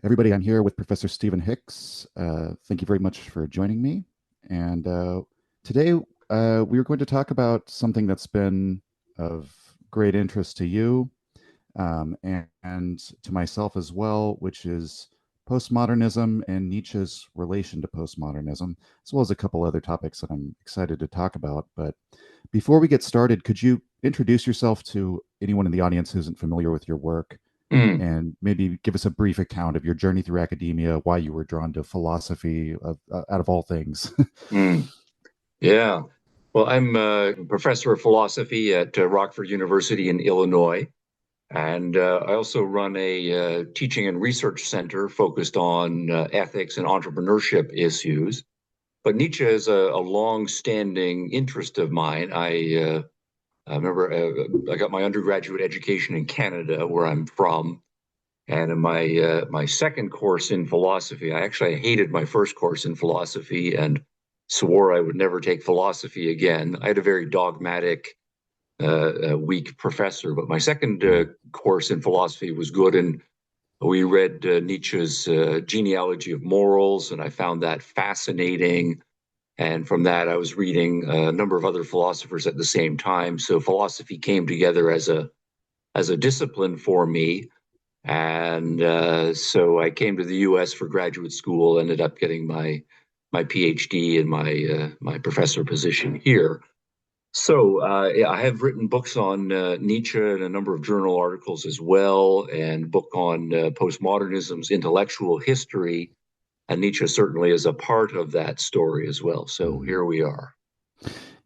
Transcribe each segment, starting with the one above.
Everybody, I'm here with Professor Stephen Hicks. Thank you very much for joining me. And today we are going to talk about something that's been of great interest to you and to myself as well, which is postmodernism and Nietzsche's relation to postmodernism, as well as a couple other topics that I'm excited to talk about. But before we get started, could you introduce yourself to anyone in the audience who isn't familiar with your work? Mm, And maybe give us a brief account of your journey through academia, why you were drawn to philosophy out of all things. mm, yeah. Well, I'm a professor of philosophy at Rockford University in Illinois. And I also run a teaching and research center focused on ethics and entrepreneurship issues. But Nietzsche is a long-standing interest of mine. I remember I got my undergraduate education in Canada, where I'm from. And in my second course in philosophy, I hated my first course in philosophy and swore I would never take philosophy again. I had a very dogmatic, weak professor, but my second course in philosophy was good, and we read Nietzsche's Genealogy of Morals, and I found that fascinating. And from that, I was reading a number of other philosophers at the same time. So philosophy came together as a discipline for me, and so I came to the U.S. for graduate school, ended up getting my PhD and my professor position here. So yeah, I have written books on Nietzsche and a number of journal articles as well, and book on postmodernism's intellectual history. And Nietzsche certainly is a part of that story as well. So Mhm. here we are.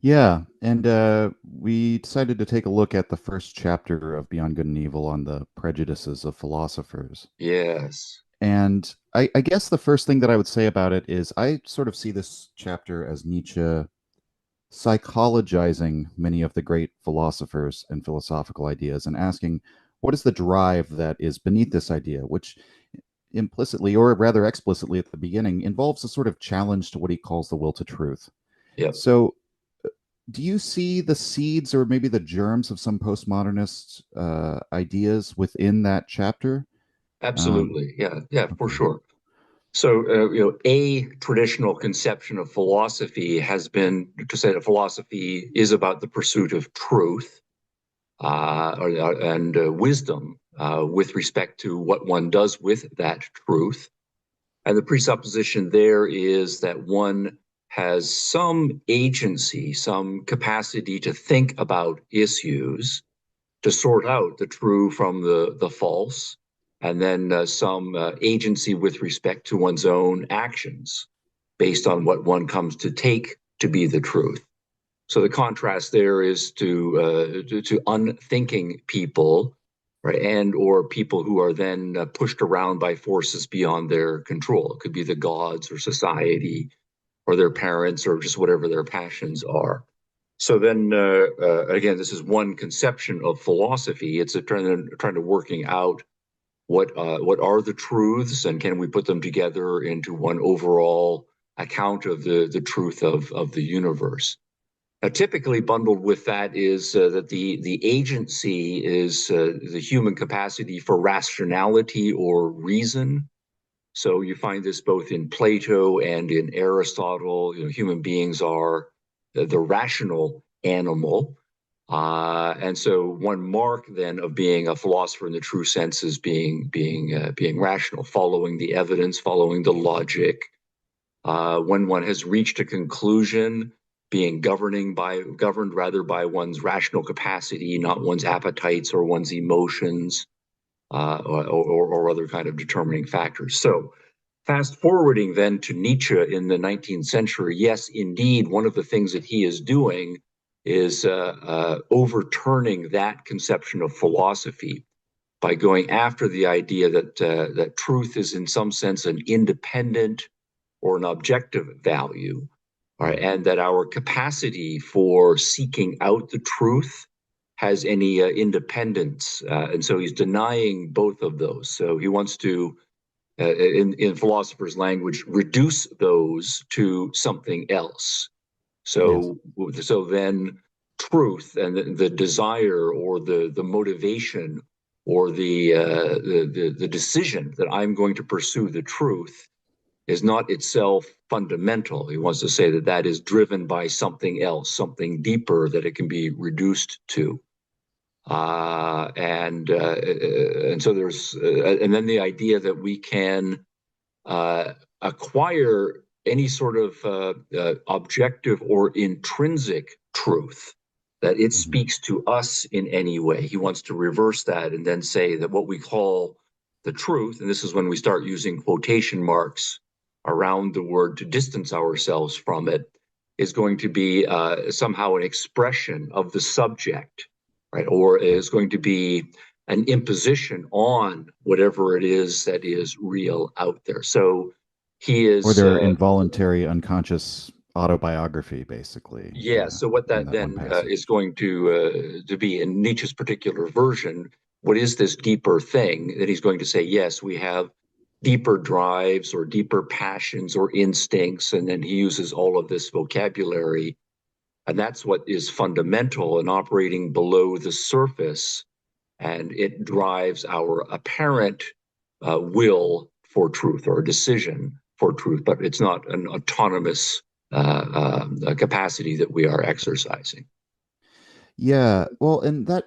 Yeah, and we decided to take a look at the first chapter of Beyond Good and Evil on the prejudices of philosophers. Yes. And I guess the first thing that I would say about it is I sort of see this chapter as Nietzsche psychologizing many of the great philosophers and philosophical ideas and asking what is the drive that is beneath this idea, which implicitly or rather explicitly at the beginning involves a sort of challenge to what he calls the will to truth. Yep. So, do you see the seeds or maybe the germs of some postmodernist ideas within that chapter? Absolutely. Yeah. Yeah. For Okay. sure. So, a traditional conception of philosophy has been to say that philosophy is about the pursuit of truth and wisdom with respect to what one does with that truth. And the presupposition there is that one has some agency, some capacity to think about issues, to sort out the true from the false, and then some agency with respect to one's own actions based on what one comes to take to be the truth. So the contrast there is to unthinking people, right, and or people who are then pushed around by forces beyond their control. It could be the gods or society or their parents or just whatever their passions are. So then, again, this is one conception of philosophy. It's trying to working out what are the truths, and can we put them together into one overall account of the truth of the universe. Now, typically bundled with that is that the agency is the human capacity for rationality or reason. So you find this both in Plato and in Aristotle. Human beings are the rational animal. And so one mark then of being a philosopher in the true sense is being rational, following the evidence, following the logic. When one has reached a conclusion, being governed rather by one's rational capacity, not one's appetites or one's emotions, or other kind of determining factors. So fast forwarding then to Nietzsche in the 19th century, yes, indeed, one of the things that he is doing is overturning that conception of philosophy by going after the idea that truth is in some sense an independent or an objective value, right, and that our capacity for seeking out the truth has any independence. And so he's denying both of those. So he wants to in philosophers' language, reduce those to something else. Yes. So then truth and the desire or the motivation or the decision that I'm going to pursue the truth is not itself fundamental. He wants to say that that is driven by something else, something deeper that it can be reduced to. And so there's and then the idea that we can acquire any sort of objective or intrinsic truth, that it Mhm. speaks to us in any way. He wants to reverse that and then say that what we call the truth, and this is when we start using quotation marks around the word to distance ourselves from it, is going to be somehow an expression of the subject, right? Or is going to be an imposition on whatever it is that is real out there. So he Or is, their involuntary unconscious autobiography, basically, yeah. So what in that that one then is passage. going to be in Nietzsche's particular version. What is this deeper thing that he's going to say? Yes, we have deeper drives or deeper passions or instincts, and then he uses all of this vocabulary, and that's what is fundamental and operating below the surface, and it drives our apparent will for truth or a decision for truth, but it's not an autonomous capacity that we are exercising. Yeah, well, and that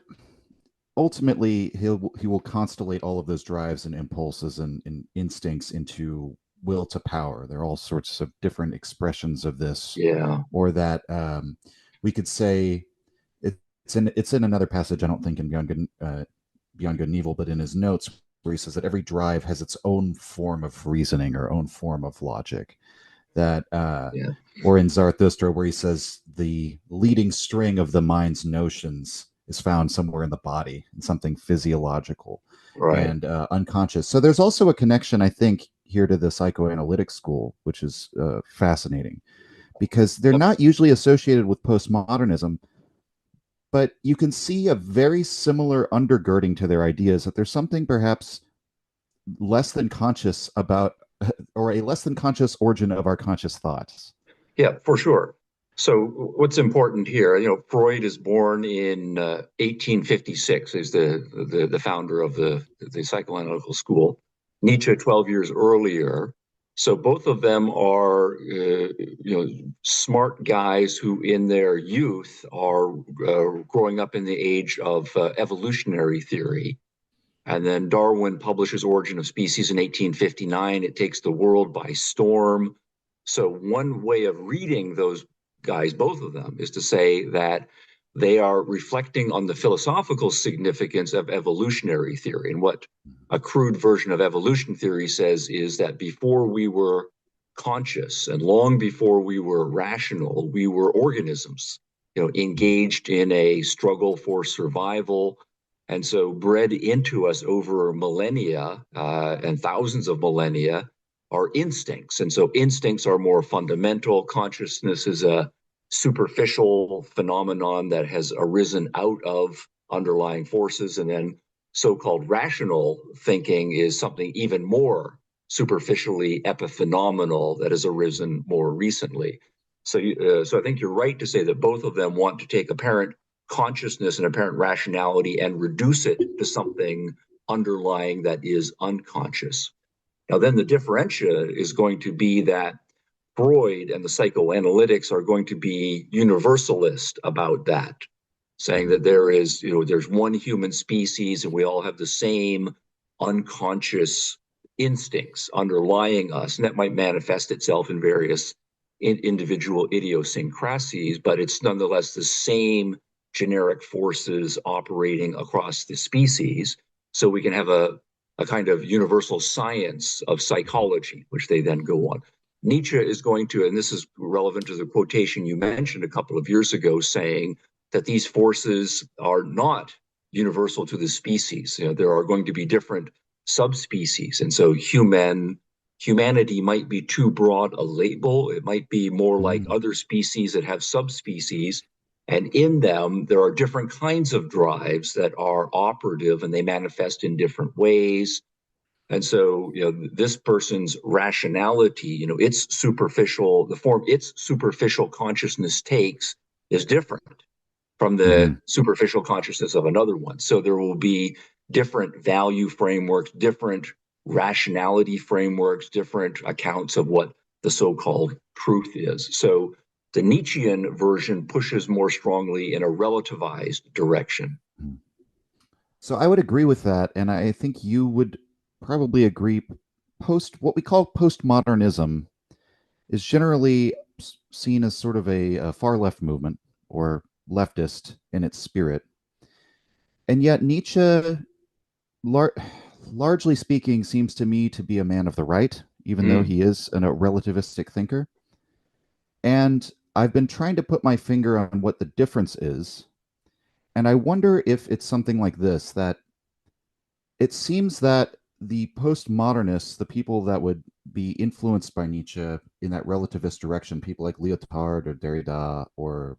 ultimately he will constellate all of those drives and impulses and instincts into will to power. There are all sorts of different expressions of this, Yeah, or that we could say it's in another passage. I don't think in Beyond Good and Evil, but in his notes where he says that every drive has its own form of reasoning or own form of logic. That yeah, or in Zarathustra where he says the leading string of the mind's notions is found somewhere in the body, in something physiological right. and unconscious. So there's also a connection, I think, here to the psychoanalytic school, which is fascinating because they're Yep. not usually associated with postmodernism, but you can see a very similar undergirding to their ideas that there's something perhaps less than conscious about, or a less than conscious origin of our conscious thoughts. Yeah, for sure. So what's important here? Freud is born in 1856. He's the founder of the psychoanalytical school. Nietzsche 12 years earlier. So both of them are smart guys who, in their youth, are growing up in the age of evolutionary theory. And then Darwin publishes Origin of Species in 1859. It takes the world by storm. So, one way of reading those guys, both of them, is to say that they are reflecting on the philosophical significance of evolutionary theory. And what a crude version of evolution theory says is that before we were conscious and long before we were rational, we were organisms, engaged in a struggle for survival, and so bred into us over millennia and thousands of millennia are instincts. And so instincts are more fundamental. Consciousness is a superficial phenomenon that has arisen out of underlying forces. And then so-called rational thinking is something even more superficially epiphenomenal that has arisen more recently. So I think you're right to say that both of them want to take apparent consciousness and apparent rationality and reduce it to something underlying that is unconscious. Now, then the differentia is going to be that Freud and the psychoanalytics are going to be universalist about that, saying Mhm. that there's one human species and we all have the same unconscious instincts underlying us, and that might manifest itself in various individual idiosyncrasies, but it's nonetheless the same generic forces operating across the species. So we can have a kind of universal science of psychology, which they then go on. Nietzsche is going to, and this is relevant to the quotation you mentioned a couple of years ago, saying that these forces are not universal to the species. There are going to be different subspecies, and so humanity might be too broad a label. It might be more like Mm. other species that have subspecies, and in them there are different kinds of drives that are operative, and they manifest in different ways. And so, this person's rationality, its superficial, the form its superficial consciousness takes is different from the Mhm. superficial consciousness of another one. So there will be different value frameworks, different rationality frameworks, different accounts of what the so-called truth is. So the Nietzschean version pushes more strongly in a relativized direction. So I would agree with that, and I think you would probably agree. What we call postmodernism is generally seen as sort of a far left movement or leftist in its spirit, and yet Nietzsche, lar- largely speaking, seems to me to be a man of the right, even though Mm. he is a relativistic thinker. And I've been trying to put my finger on what the difference is, and I wonder if it's something like this: that it seems that the postmodernists, the people that would be influenced by Nietzsche in that relativist direction, people like Lyotard or Derrida or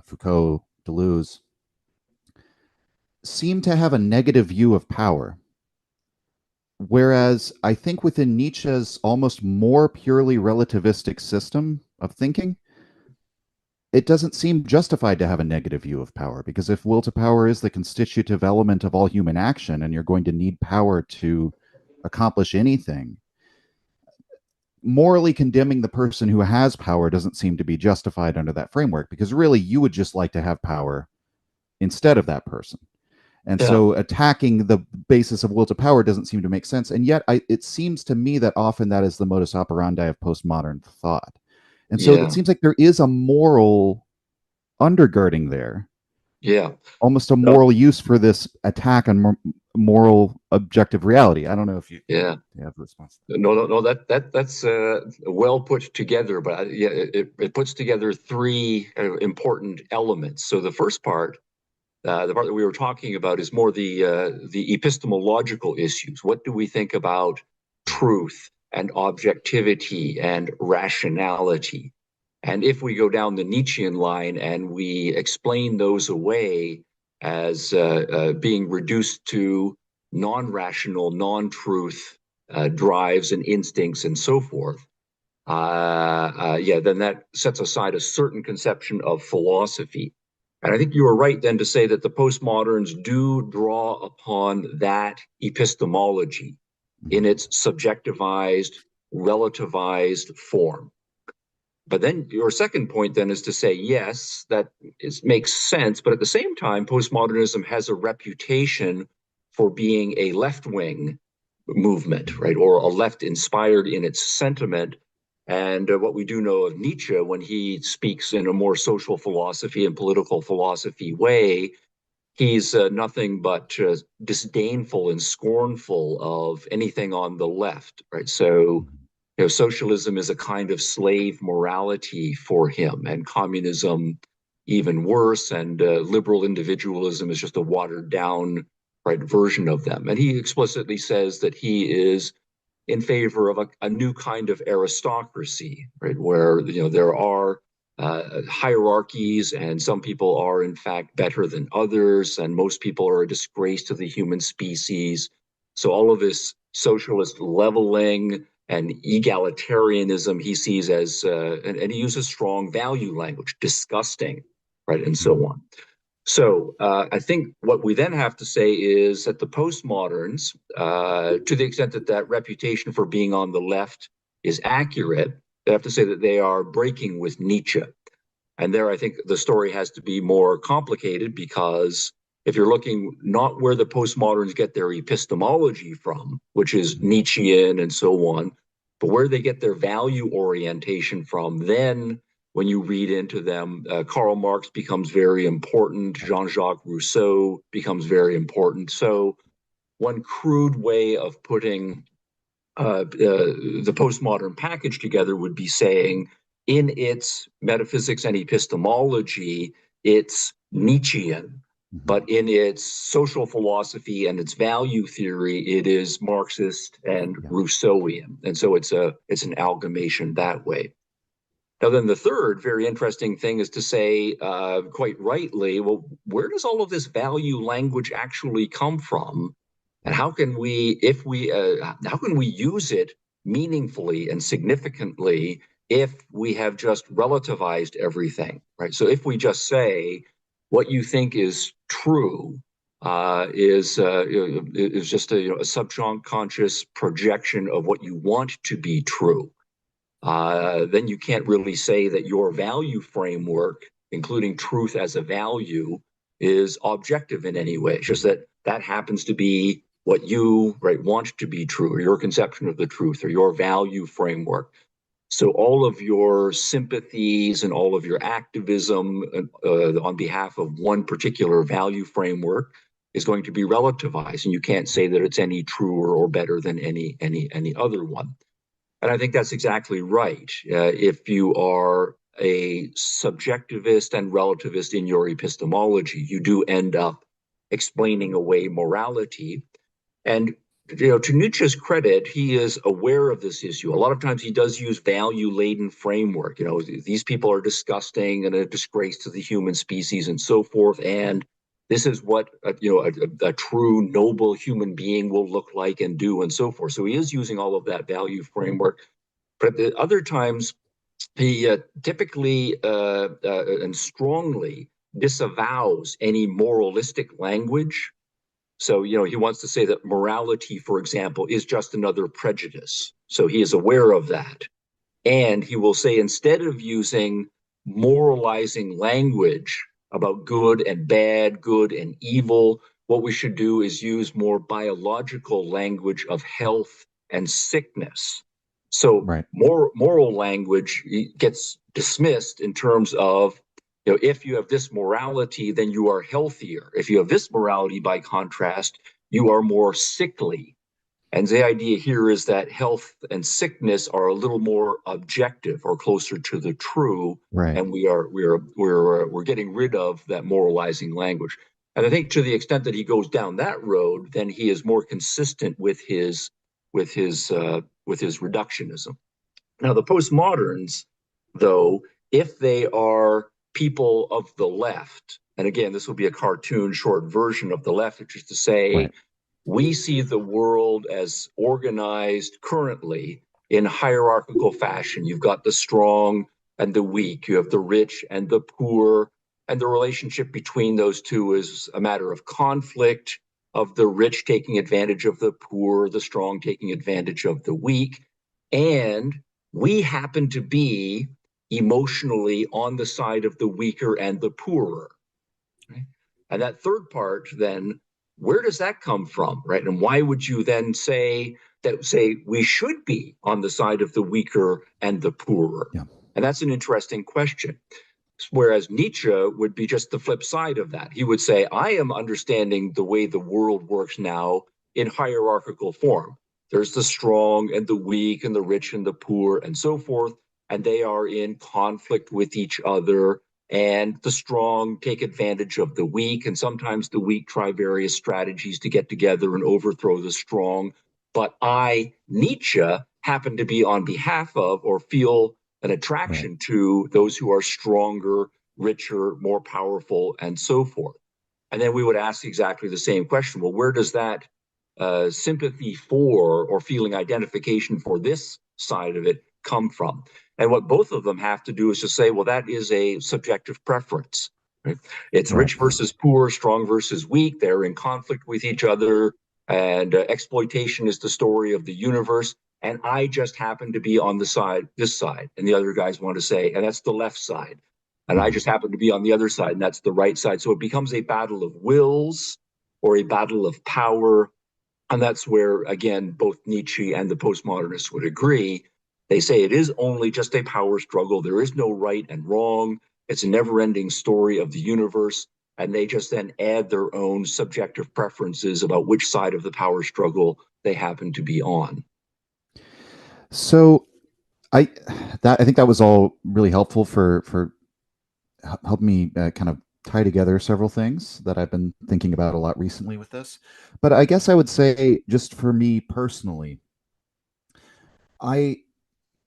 Foucault, Deleuze, seem to have a negative view of power. Whereas I think within Nietzsche's almost more purely relativistic system of thinking, it doesn't seem justified to have a negative view of power, because if will to power is the constitutive element of all human action and you're going to need power to accomplish anything, morally condemning the person who has power doesn't seem to be justified under that framework, because really you would just like to have power instead of that person. And Yeah, so attacking the basis of will to power doesn't seem to make sense. And yet it seems to me that often that is the modus operandi of postmodern thought. And so it yeah, seems like there is a moral undergirding there, yeah. almost a No, moral use for this attack on moral objective reality. I don't know if you yeah. have a response to No. That's well put together, but yeah, it puts together three important elements. So the first part, the part that we were talking about, is more the epistemological issues. What do we think about truth and objectivity and rationality? And if we go down the Nietzschean line and we explain those away as being reduced to non-rational, non-truth drives and instincts and so forth, then that sets aside a certain conception of philosophy. And I think you were right then to say that the postmoderns do draw upon that epistemology that. in Mhm. its subjectivized, relativized form. But then your second point then is to say, yes, makes sense. But at the same time, postmodernism has a reputation for being a left wing movement, right? Or a left inspired in its sentiment. And what we do know of Nietzsche, when he speaks in a more social philosophy and political philosophy way, he's nothing but disdainful and scornful of anything on the left, right? So Mhm. socialism is a kind of slave morality for him, and communism even worse, and liberal individualism is just a watered down, right, version of them. And he explicitly says that he is in favor of a new kind of aristocracy, right, where there are hierarchies, and some people are in fact better than others, and most people are a disgrace to the human species. So all of this socialist leveling and egalitarianism he sees as, and he uses strong value language, disgusting, right, and so Mhm. on. So I think what we then have to say is that the postmoderns, to the extent that that reputation for being on the left is accurate, they have to say that they are breaking with Nietzsche. And there, I think the story has to be more complicated, because if you're looking not where the postmoderns get their epistemology from, which is Mhm. Nietzschean and so on, but where they get their value orientation from, then when you read into them, Karl Marx becomes very important. Jean-Jacques Rousseau becomes very important. So one crude way of putting the postmodern package together would be saying, in its metaphysics and epistemology, it's Nietzschean, Mhm. but in its social philosophy and its value theory, it is Marxist and Yeah. Rousseauian, and so it's an amalgamation that way. Now, then the third very interesting thing is to say, quite rightly, well, where does all of this value language actually come from? And Yeah. how can we, if we, how can we use it meaningfully and significantly if we have just relativized everything, right? So if we just say what you think is true is just a subconscious projection of what you want to be true. Then you can't really say that your value framework, including truth as a value, is objective in any way. It's just that that happens to be what you want to be true, or your conception of the truth, or your value framework. So all of your sympathies and all of your activism on behalf of one particular value framework is going to be relativized, and you can't say that it's any truer or better than any other one. And I think that's exactly right. If you are a subjectivist and relativist in your epistemology, you do end up explaining away morality. And to Nietzsche's credit, he is aware of this issue. A lot of times he does use value-laden framework. These people are disgusting and a disgrace to the human species and so forth. And this is what a true noble human being will look like and do and so forth. So he is using all of that value framework. But at other times, he typically and strongly disavows any moralistic language. So, he wants to say that morality, for example, is just another prejudice. So he is aware of that. And he will say, instead of using moralizing language about good and bad, good and evil, what we should do is use more biological language of health and sickness. So Right. moral language gets dismissed in terms of, if you have this morality, then you are healthier. If you have this morality, by contrast, you are more sickly. And the idea here is that health and sickness are a little more objective or closer to the true, Right. and we're getting rid of that moralizing language. And I think to the extent that he goes down that road, then he is more consistent with his reductionism. Now, the postmoderns, though, if they are people of the left, and again, this will be a cartoon short version of the left, which is to say, Right. we see the world as organized currently in hierarchical fashion. You've got the strong and the weak, you have the rich and the poor, and the relationship between those two is a matter of conflict, of the rich taking advantage of the poor, the strong taking advantage of the weak. And we happen to be emotionally on the side of the weaker and the poorer. Right? And that third part, then, where does that come from, right? And why would you then say we should be on the side of the weaker and the poorer? Yeah. And that's an interesting question. Whereas Nietzsche would be just the flip side of that. He would say, I am understanding the way the world works now in hierarchical form. There's the strong and the weak and the rich and the poor and so forth. And they are in conflict with each other. And the strong take advantage of the weak. And sometimes the weak try various strategies to get together and overthrow the strong. But I, Nietzsche, happen to be on behalf of or feel an Right. attraction to those who are stronger, richer, more powerful, and so forth. And then we would ask exactly the same question. Well, where does that sympathy for or feeling identification for this side of it come from? And what both of them have to do is to say, well, that is a subjective preference. Right? It's Right. rich versus poor, strong versus weak. They're in conflict with each other. And exploitation is the story of the universe. And I just happen to be on this side. And the other guys want to say, and that's the left side. And I Mhm. just happen to be on the other side, and that's the right side. So it becomes a battle of wills or a battle of power. And that's where, again, both Nietzsche and the postmodernists would agree. They say it is only just a power struggle. There is no right and wrong. It's a never ending story of the universe. And they just then add their own subjective preferences about which side of the power struggle they happen to be on. So I I think that was all really helpful for helping me kind of tie together several things that I've been thinking about a lot recently with this. But I guess I would say, just for me personally, I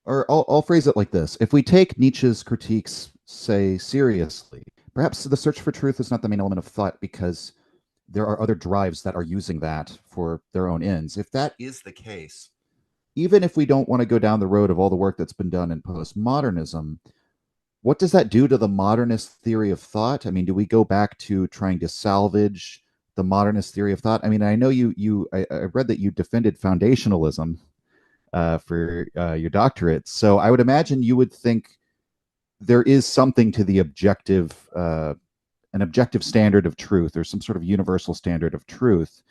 I'll phrase it like this: if we take Nietzsche's critiques, say, seriously, perhaps the search for truth is not the main element of thought because there are other drives that are using that for their own ends. If that is the case, even if we don't want to go down the road of all the work that's been done in postmodernism, what does that do to the modernist theory of thought? I mean, do we go back to trying to salvage the modernist theory of thought? I mean, I know I read that you defended foundationalism for your doctorate. So I would imagine you would think there is something to the an objective standard of truth, or some sort of universal standard of truth.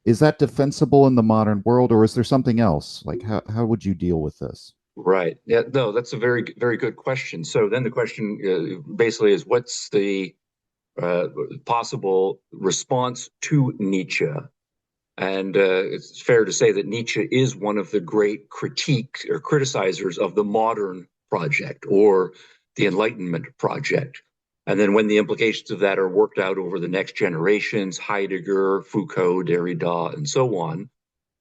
Is that defensible in the modern world, or is there something else? Like, how would you deal with this? Right. Yeah, no, that's a very good question. So then the question basically is, what's the possible response to Nietzsche? And it's fair to say that Nietzsche is one of the great critiques or criticizers of the modern project or the Enlightenment project. And then when the implications of that are worked out over the next generations, Heidegger, Foucault, Derrida, and so on,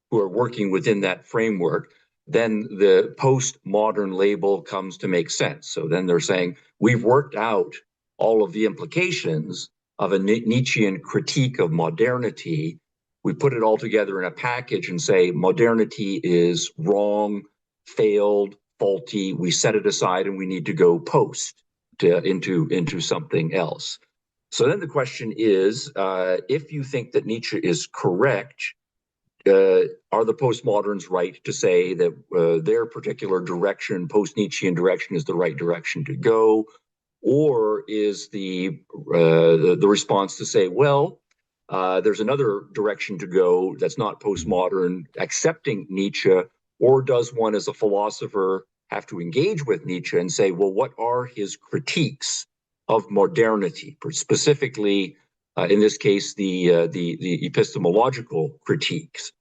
who are working within that framework, then the postmodern label comes to make sense. So then they're saying, we've worked out all of the implications of a Nietzschean critique of modernity. We put it all together in a package and say modernity is wrong, failed, faulty. We set it aside and we need to go into something else. So then the question is, if you think that Nietzsche is correct, are the postmoderns right to say that their particular direction, post-Nietzschean direction, is the right direction to go? Or is the response to say, well, there's another direction to go that's not postmodern, accepting Nietzsche? Or does one, as a philosopher, have to engage with Nietzsche and say, well, what are his critiques of modernity, specifically, in this case, the epistemological critiques?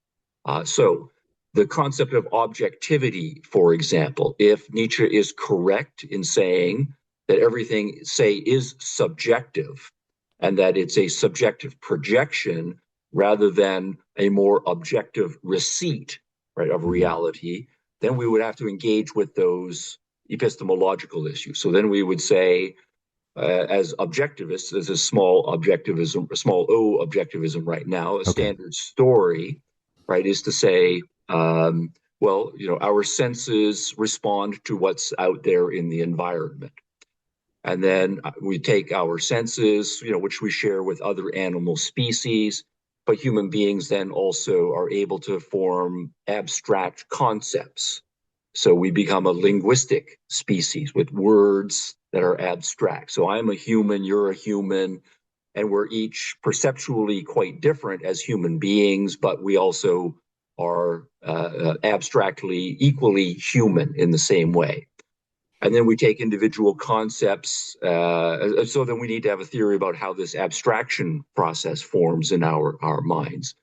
So the concept of objectivity, for example, if Nietzsche is correct in saying that everything, say, is subjective and that it's a subjective projection rather than a more objective receipt, right, of reality, then we would have to engage with those epistemological issues. So then we would say, as objectivists, there's a small objectivism, a small O objectivism right now, a Okay. standard story, right, is to say, well, our senses respond to what's out there in the environment. And then we take our senses, which we share with other animal species, but human beings then also are able to form abstract concepts. So we become a linguistic species with words that are abstract. So I'm a human, you're a human, and we're each perceptually quite different as human beings, but we also are abstractly equally human in the same way. And then we take individual concepts. So then we need to have a theory about how this abstraction process forms in our minds.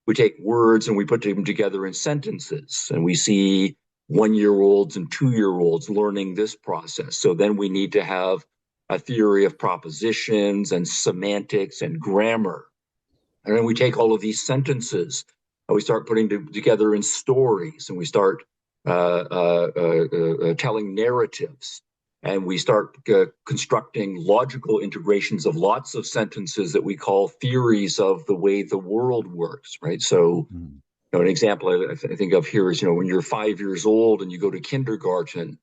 We take words and we put them together in sentences, and we see 1-year-olds and 2-year-olds learning this process. So then we need to have a theory of propositions and semantics and grammar. And then we take all of these sentences and we start putting them together in stories, and we start telling narratives, and we start constructing logical integrations of lots of sentences that we call theories of the way the world works, right? So, an example I think of here is, when you're 5 years old and you go to kindergarten,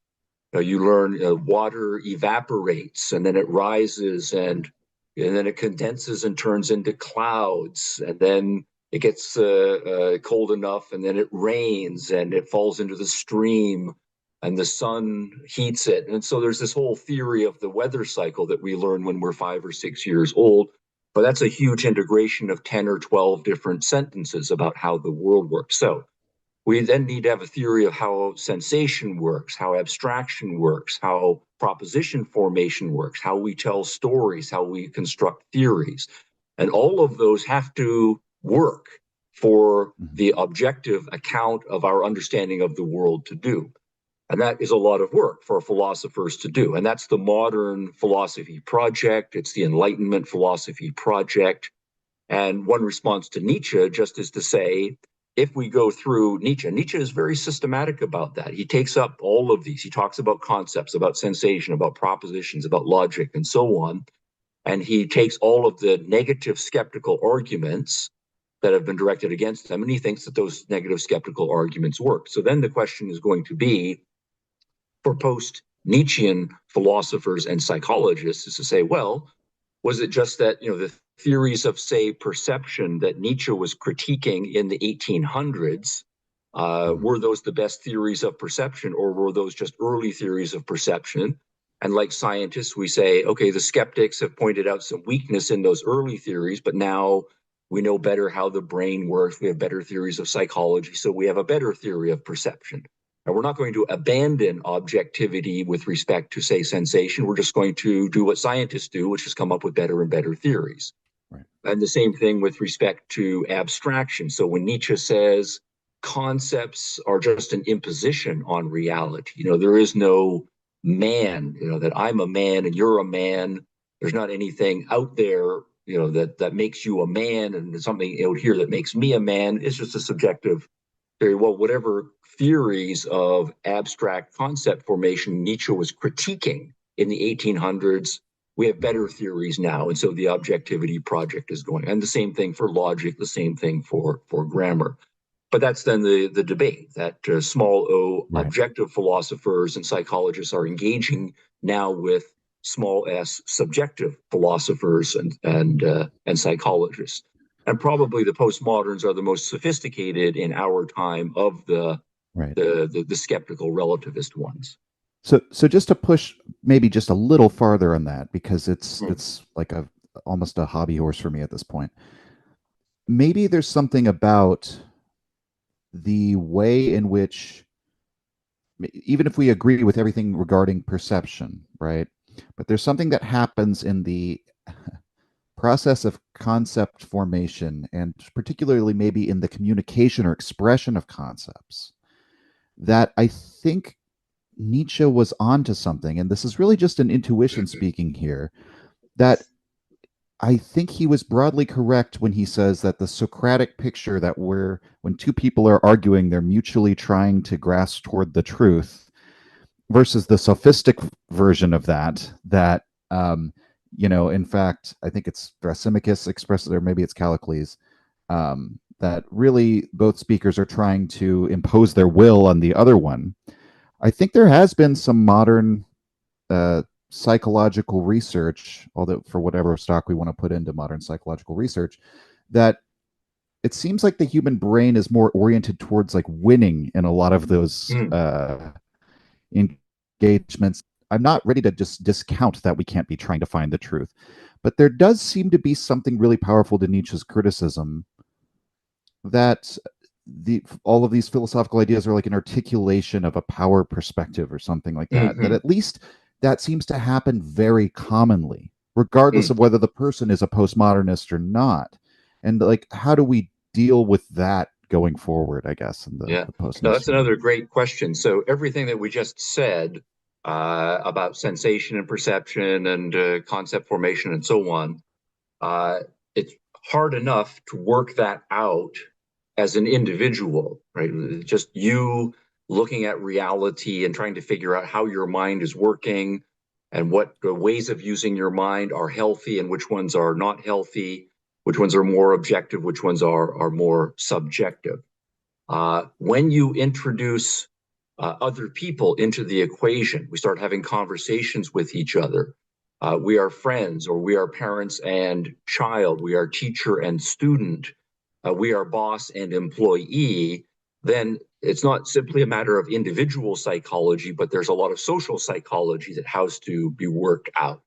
you learn water evaporates and then it rises and then it condenses and turns into clouds, and then it gets cold enough and then it rains and it falls into the stream and the sun heats it. And so there's this whole theory of the weather cycle that we learn when we're 5 or 6 years old. But that's a huge integration of 10 or 12 different sentences about how the world works. So we then need to have a theory of how sensation works, how abstraction works, how proposition formation works, how we tell stories, how we construct theories. And all of those have to work for the objective account of our understanding of the world to do. And that is a lot of work for philosophers to do. And that's the modern philosophy project. It's the Enlightenment philosophy project. And one response to Nietzsche just is to say, if we go through Nietzsche, Nietzsche is very systematic about that. He takes up all of these. He talks about concepts, about sensation, about propositions, about logic, and so on. And he takes all of the negative skeptical arguments that have been directed against them, and he thinks that those negative skeptical arguments work. So then the question is going to be, for post-Nietzschean philosophers and psychologists, is to say, well, was it just that, the theories of, say, perception that Nietzsche was critiquing in the 1800s, were those the best theories of perception, or were those just early theories of perception? And like scientists, we say, okay, the skeptics have pointed out some weakness in those early theories, but now we know better how the brain works. We have better theories of psychology, so we have a better theory of perception. And we're not going to abandon objectivity with respect to, say, sensation. We're just going to do what scientists do, which is come up with better and better theories. Right. And the same thing with respect to abstraction. So when Nietzsche says concepts are just an imposition on reality, there is no man, that I'm a man and you're a man. There's not anything out there, that makes you a man, and there's something out here that makes me a man. It's just a subjective theory. Well, whatever theories of abstract concept formation Nietzsche was critiquing in the 1800s, we have better theories now. And so the objectivity project is going. And the same thing for logic, the same thing for grammar. But that's then the debate that small o Right. objective philosophers and psychologists are engaging now with small s subjective philosophers and psychologists. And probably the postmoderns are the most sophisticated in our time of the Right. the skeptical relativist ones. So just to push maybe just a little farther on that, because it's like almost a hobby horse for me at this point. Maybe there's something about the way in which, even if we agree with everything regarding perception, right? But there's something that happens in the process of concept formation, and particularly maybe in the communication or expression of concepts, that I think Nietzsche was onto something. And this is really just an intuition speaking here, that I think he was broadly correct when he says that the Socratic picture that when two people are arguing, they're mutually trying to grasp toward the truth, versus the sophistic version of that, in fact, I think it's Thrasymachus expresses, or maybe it's Callicles, that really both speakers are trying to impose their will on the other one. I think there has been some modern psychological research, although for whatever stock we want to put into modern psychological research, that it seems like the human brain is more oriented towards like winning in a lot of those engagements. I'm not ready to just discount that we can't be trying to find the truth, but there does seem to be something really powerful to Nietzsche's criticism, that all of these philosophical ideas are like an articulation of a power perspective or something like that. That at least that seems to happen very commonly, regardless of whether the person is a postmodernist or not. And like, how do we deal with that going forward, I guess, in the post? No, that's another great question. So everything that we just said about sensation and perception and concept formation and so on, it's hard enough to work that out as an individual, right? Just you looking at reality and trying to figure out how your mind is working and what the ways of using your mind are healthy and which ones are not healthy, which ones are more objective, which ones are more subjective. When you introduce other people into the equation, we start having conversations with each other. We are friends, or we are parents and child, we are teacher and student, we are boss and employee. Then it's not simply a matter of individual psychology, but there's a lot of social psychology that has to be worked out.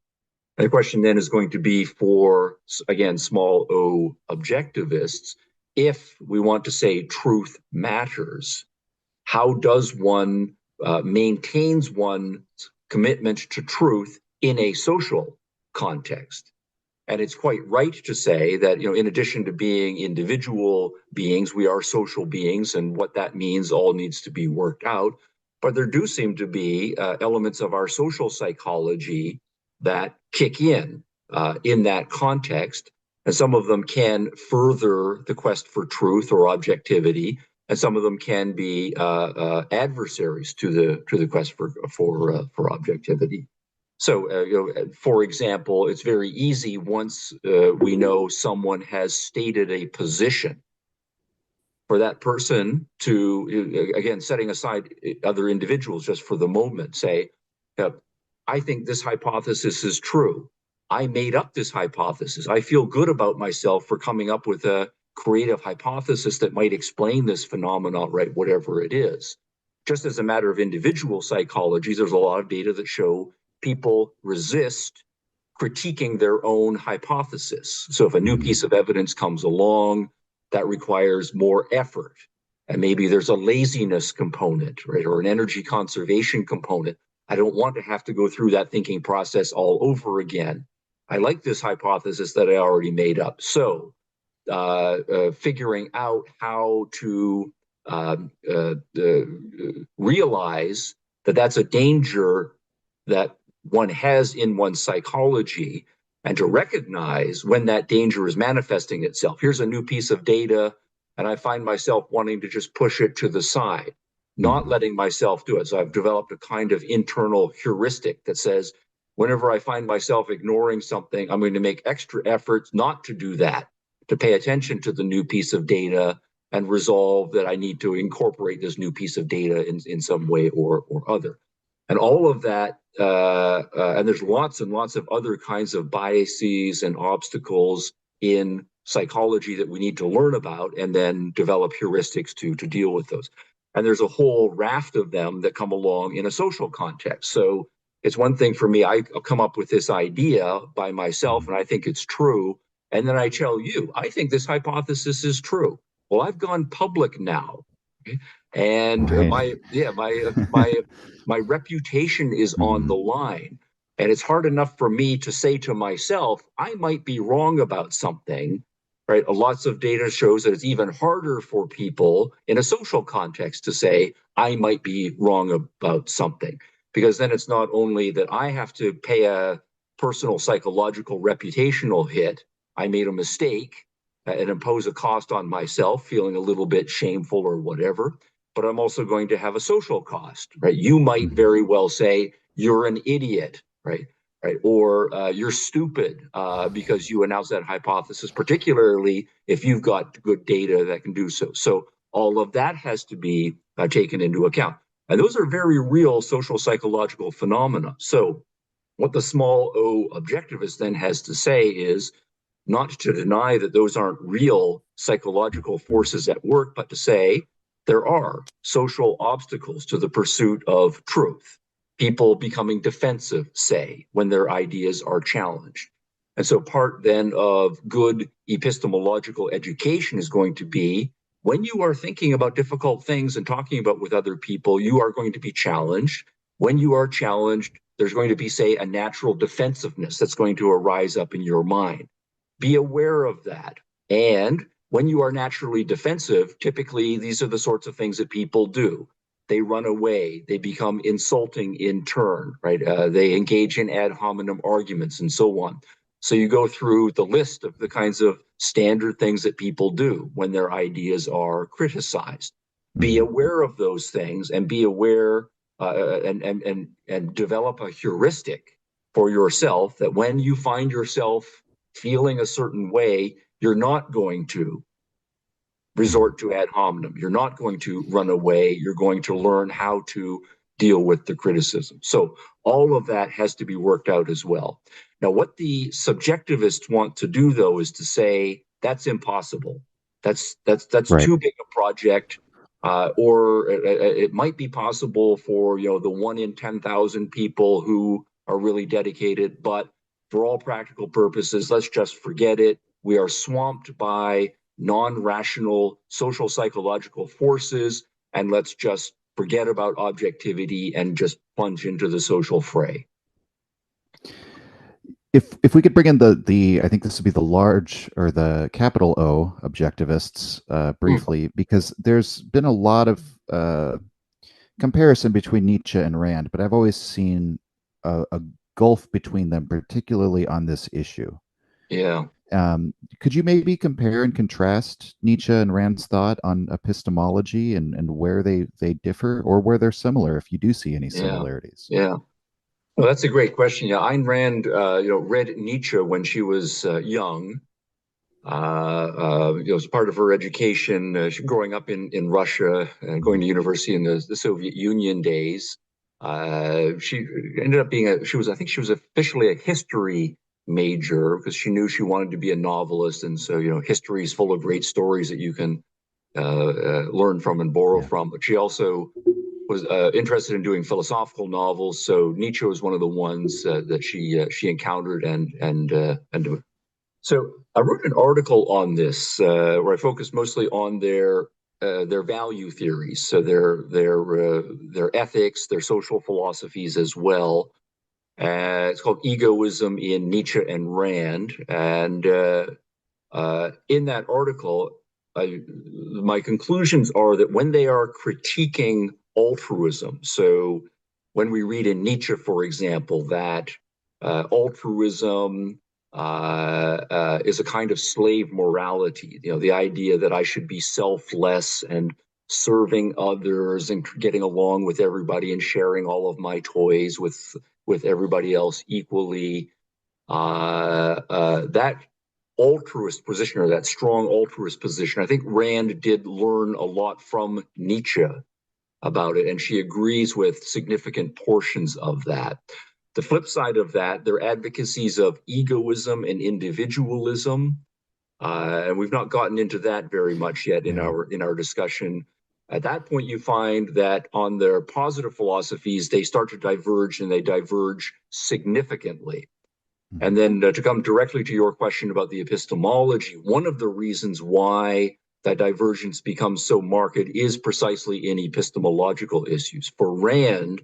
And the question then is going to be for, again, small o objectivists, if we want to say truth matters, how does one maintains one's commitment to truth in a social context? And it's quite right to say that, in addition to being individual beings, we are social beings, and what that means all needs to be worked out. But there do seem to be elements of our social psychology that kick in that context. And some of them can further the quest for truth or objectivity, and some of them can be adversaries to the quest for objectivity. So, for example, it's very easy once we know someone has stated a position for that person to, again, setting aside other individuals just for the moment, say, I think this hypothesis is true. I made up this hypothesis. I feel good about myself for coming up with a creative hypothesis that might explain this phenomenon, right? Whatever it is. Just as a matter of individual psychology, there's a lot of data that show people resist critiquing their own hypothesis. So if a new piece of evidence comes along, that requires more effort. And maybe there's a laziness component, right? Or an energy conservation component. I don't want to have to go through that thinking process all over again. I like this hypothesis that I already made up. So figuring out how to realize that that's a danger that one has in one's psychology, and to recognize when that danger is manifesting itself. Here's a new piece of data, and I find myself wanting to just push it to the side, not letting myself do it. So I've developed a kind of internal heuristic that says, whenever I find myself ignoring something, I'm going to make extra efforts not to do that, to pay attention to the new piece of data and resolve that I need to incorporate this new piece of data in some way or other. And all of that, and there's lots and lots of other kinds of biases and obstacles in psychology that we need to learn about and then develop heuristics to deal with those. And there's a whole raft of them that come along in a social context. So it's one thing for me, I come up with this idea by myself and I think it's true. And then I tell you, I think this hypothesis is true. Well, I've gone public now. Okay? And Right. my reputation is on the line. And it's hard enough for me to say to myself, I might be wrong about something, right? Lots of data shows that it's even harder for people in a social context to say, I might be wrong about something. Because then it's not only that I have to pay a personal psychological reputational hit, I made a mistake and impose a cost on myself, feeling a little bit shameful or whatever, but I'm also going to have a social cost, right? You might very well say, you're an idiot, right? Right. Or you're stupid because you announced that hypothesis, particularly if you've got good data that can do so. So all of that has to be taken into account. And those are very real social psychological phenomena. So what the small o objectivist then has to say is not to deny that those aren't real psychological forces at work, but to say there are social obstacles to the pursuit of truth. People becoming defensive, say, when their ideas are challenged. And so part then of good epistemological education is going to be when you are thinking about difficult things and talking about with other people, you are going to be challenged. When you are challenged, there's going to be, say, a natural defensiveness that's going to arise up in your mind. Be aware of that. And when you are naturally defensive, typically these are the sorts of things that people do. They run away, they become insulting in turn, right? They engage in ad hominem arguments and so on. So you go through the list of the kinds of standard things that people do when their ideas are criticized. Be aware of those things and be aware and develop a heuristic for yourself that when you find yourself feeling a certain way, you're not going to resort to ad hominem. You're not going to run away. You're going to learn how to deal with the criticism. So all of that has to be worked out as well. Now, what the subjectivists want to do, though, is to say that's impossible. That's Right. too big a project. Or it might be possible for the 1 in 10,000 people who are really dedicated, but for all practical purposes, let's just forget it. We are swamped by non-rational social psychological forces, and let's just forget about objectivity and just plunge into the social fray. If we could bring in the I think this would be the large or the capital O objectivists briefly, because there's been a lot of comparison between Nietzsche and Rand, but I've always seen a gulf between them, particularly on this issue. Yeah. Could you maybe compare and contrast Nietzsche and Rand's thought on epistemology and where they differ or where they're similar, if you do see any Yeah. similarities? Yeah. Well, that's a great question. Yeah, Ayn Rand, read Nietzsche when she was young. As part of her education, growing up in Russia and going to university in the Soviet Union days. She ended up being I think she was officially a history major because she knew she wanted to be a novelist. And so, history is full of great stories that you can learn from and borrow from. But she also was interested in doing philosophical novels. So Nietzsche was one of the ones that she encountered and so I wrote an article on this where I focused mostly on their value theories, so their ethics, their social philosophies as well. It's called Egoism in Nietzsche and Rand, and in that article, my conclusions are that when they are critiquing altruism, so when we read in Nietzsche, for example, that altruism is a kind of slave morality, the idea that I should be selfless and serving others and getting along with everybody and sharing all of my toys with everybody else equally. That altruist position, or that strong altruist position, I think Rand did learn a lot from Nietzsche about it, and she agrees with significant portions of that. The flip side of that, their advocacies of egoism and individualism, and we've not gotten into that very much yet in our discussion. At that point, you find that on their positive philosophies, they start to diverge, and they diverge significantly. And then to come directly to your question about the epistemology, one of the reasons why that divergence becomes so marked is precisely in epistemological issues. For Rand,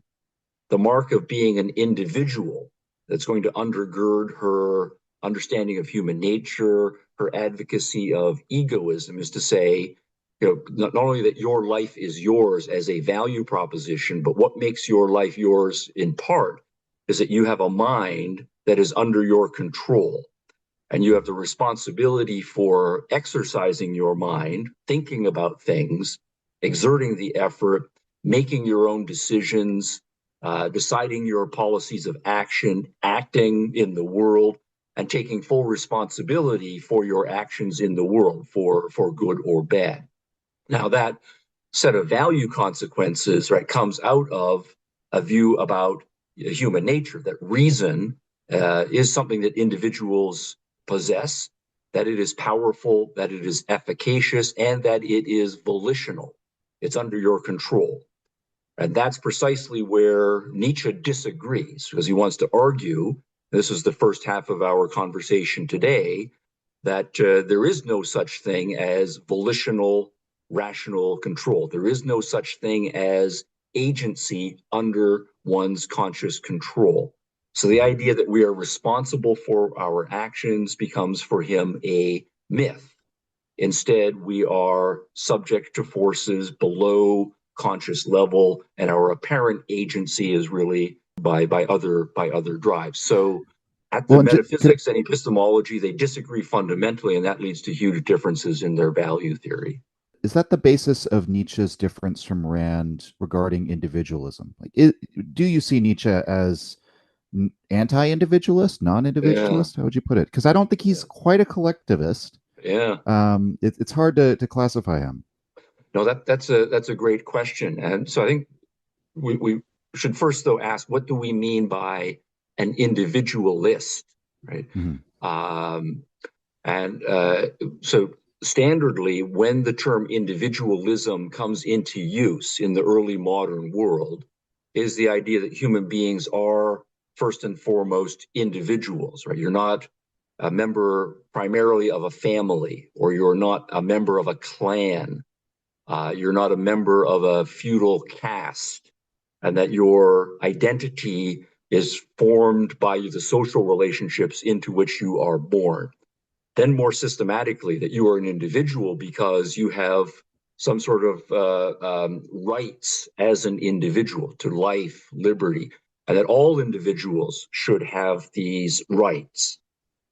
the mark of being an individual that's going to undergird her understanding of human nature, her advocacy of egoism, is to say, not only that your life is yours as a value proposition, but what makes your life yours in part is that you have a mind that is under your control. And you have the responsibility for exercising your mind, thinking about things, exerting the effort, making your own decisions, deciding your policies of action, acting in the world, and taking full responsibility for your actions in the world, for good or bad. Now, that set of value consequences, right, comes out of a view about human nature, that reason is something that individuals possess, that it is powerful, that it is efficacious, and that it is volitional. It's under your control. And that's precisely where Nietzsche disagrees, because he wants to argue, this is the first half of our conversation today, that there is no such thing as volitional, rational control. There is no such thing as agency under one's conscious control. So the idea that we are responsible for our actions becomes for him a myth. Instead, we are subject to forces below conscious level, and our apparent agency is really by other drives. So at the metaphysics and epistemology, they disagree fundamentally, and that leads to huge differences in their value theory. Is that the basis of Nietzsche's difference from Rand regarding individualism? Do you see Nietzsche as anti-individualist, non-individualist? How would you put it? Because I don't think he's quite a collectivist. It's hard to classify him. No, that's a great question, and so I think we should first though ask, what do we mean by an individualist, right? So standardly, when the term individualism comes into use in the early modern world, is the idea that human beings are first and foremost individuals, right? You're not a member primarily of a family, or you're not a member of a clan. You're not a member of a feudal caste, and that your identity is formed by the social relationships into which you are born. Then more systematically, that you are an individual because you have some sort of rights as an individual to life, liberty, and that all individuals should have these rights.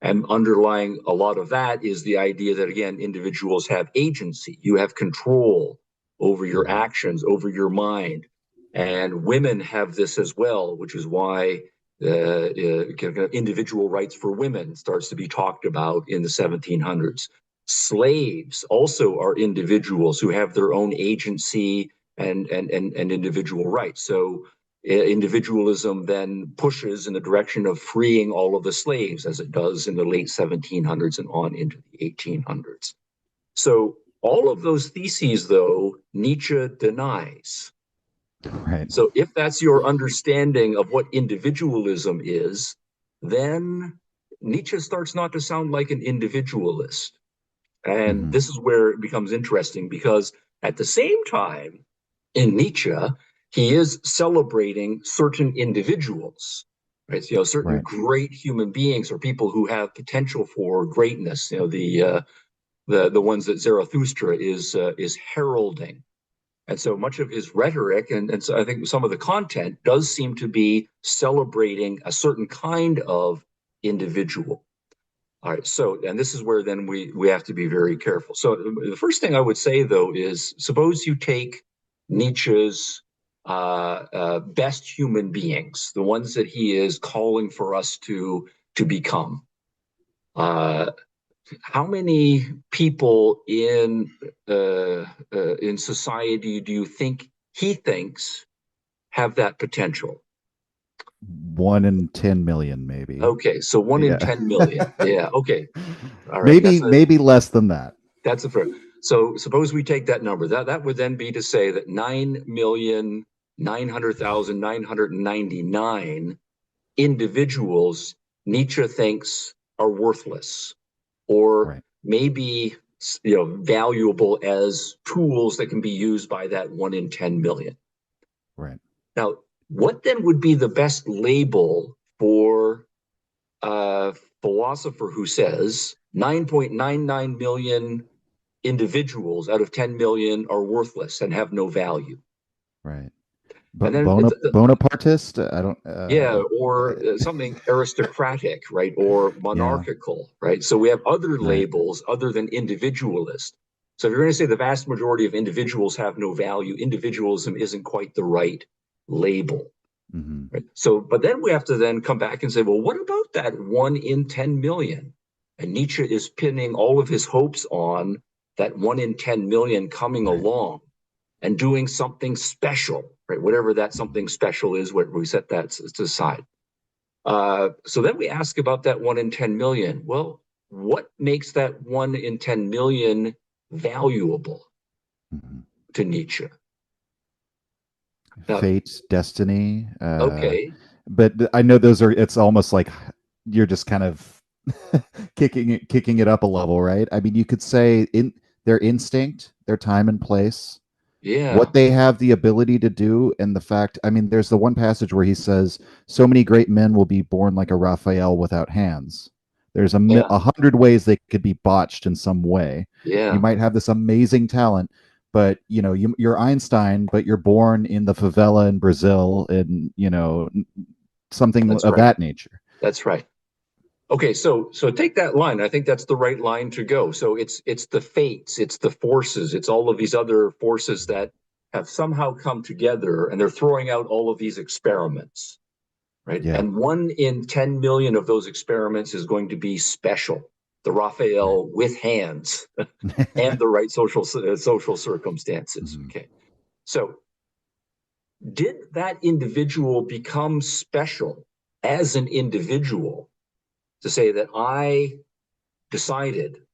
And underlying a lot of that is the idea that, again, individuals have agency. You have control over your actions, over your mind. And women have this as well, which is why individual rights for women starts to be talked about in the 1700s. Slaves also are individuals who have their own agency and individual rights. So individualism then pushes in the direction of freeing all of the slaves, as it does in the late 1700s and on into the 1800s. So all of those theses, though, Nietzsche denies. Right. So if that's your understanding of what individualism is, then Nietzsche starts not to sound like an individualist. And Mm-hmm. this is where it becomes interesting, because at the same time, in Nietzsche, he is celebrating certain individuals, right? You know, certain Right. great human beings or people who have potential for greatness. You know, the ones that Zarathustra is heralding. And so much of his rhetoric, and so I think some of the content does seem to be celebrating a certain kind of individual. All right, so, and this is where then we have to be very careful. So the first thing I would say, though, is suppose you take Nietzsche's best human beings, the ones that he is calling for us to become. How many people in society do you think he thinks have that potential? 1 in 10 million, maybe. Okay, so one in Yeah. 10 million. Yeah, okay. All right, maybe less than that. that's a fair. So suppose we take that number. That would then be to say that 9,900,999 individuals Nietzsche thinks are worthless, or Right. maybe valuable as tools that can be used by that 1 in 10 million. Right. Now, what then would be the best label for a philosopher who says 9.99 million individuals out of 10 million are worthless and have no value? Right. And then Bonapartist? I don't. yeah, or something aristocratic, right? Or Yeah. monarchical, right? So we have other Right. labels other than individualist. So if you're going to say the vast majority of individuals have no value, individualism isn't quite the right label. Mm-hmm. Right? So, but then we have to then come back and say, well, what about that 1 in 10 million? And Nietzsche is pinning all of his hopes on that 1 in 10 million coming Right. along and doing something special, right? Whatever that Mm-hmm. something special is, what we set that to the side. So then we ask about that 1 in 10 million. Well, what makes that 1 in 10 million valuable Mm-hmm. to Nietzsche? Now, Fate, destiny. okay, But I know those are. It's almost like you're just kind of kicking it up a level, right? I mean, you could say in their instinct, their time and place, yeah, what they have the ability to do, and the fact. I mean, there's the one passage where he says, "So many great men will be born like a Raphael without hands." There's yeah, 100 ways they could be botched in some way. You yeah, might have this amazing talent, but you're Einstein, but you're born in the favela in Brazil, and something that's of right. that nature. That's right. Okay, so take that line. I think that's the right line to go. So it's the fates, it's the forces, it's all of these other forces that have somehow come together, and they're throwing out all of these experiments, right? Yeah. And 1 in 10 million of those experiments is going to be special. The Right. Raphael with hands and the right social circumstances. Mhm. Okay, so did that individual become special as an individual to say that I decided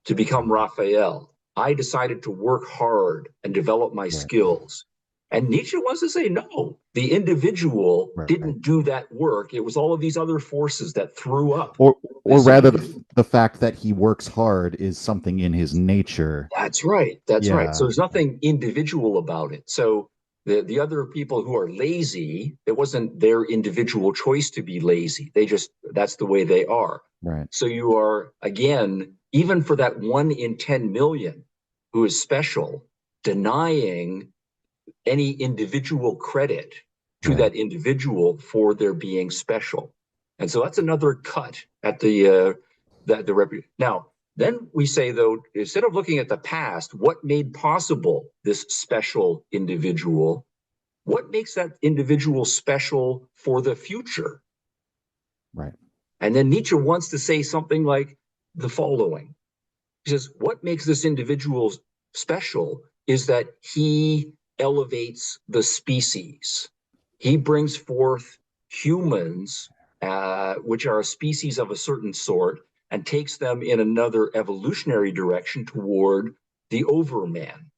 to become Mhm. Raphael? I decided to work hard and develop my Right. skills. And Nietzsche wants to say, no, the individual Right. didn't do that work. It was all of these other forces that threw up Or this rather, individual. the fact that he works hard is something in his nature. That's right. That's right. So Yeah. there's nothing individual about it. So the other people who are lazy, it wasn't their individual choice to be lazy. That's the way they are. Right. So you are, again, even for that 1 in 10 million who is special, denying any individual credit to Right. that individual for their being special. And so that's another cut at the now. Then we say, though, instead of looking at the past, what made possible this special individual? What makes that individual special for the future? Right. And then Nietzsche wants to say something like the following. He says, what makes this individual special is that he elevates the species. He brings forth humans, which are a species of a certain sort, and takes them in another evolutionary direction toward the overman.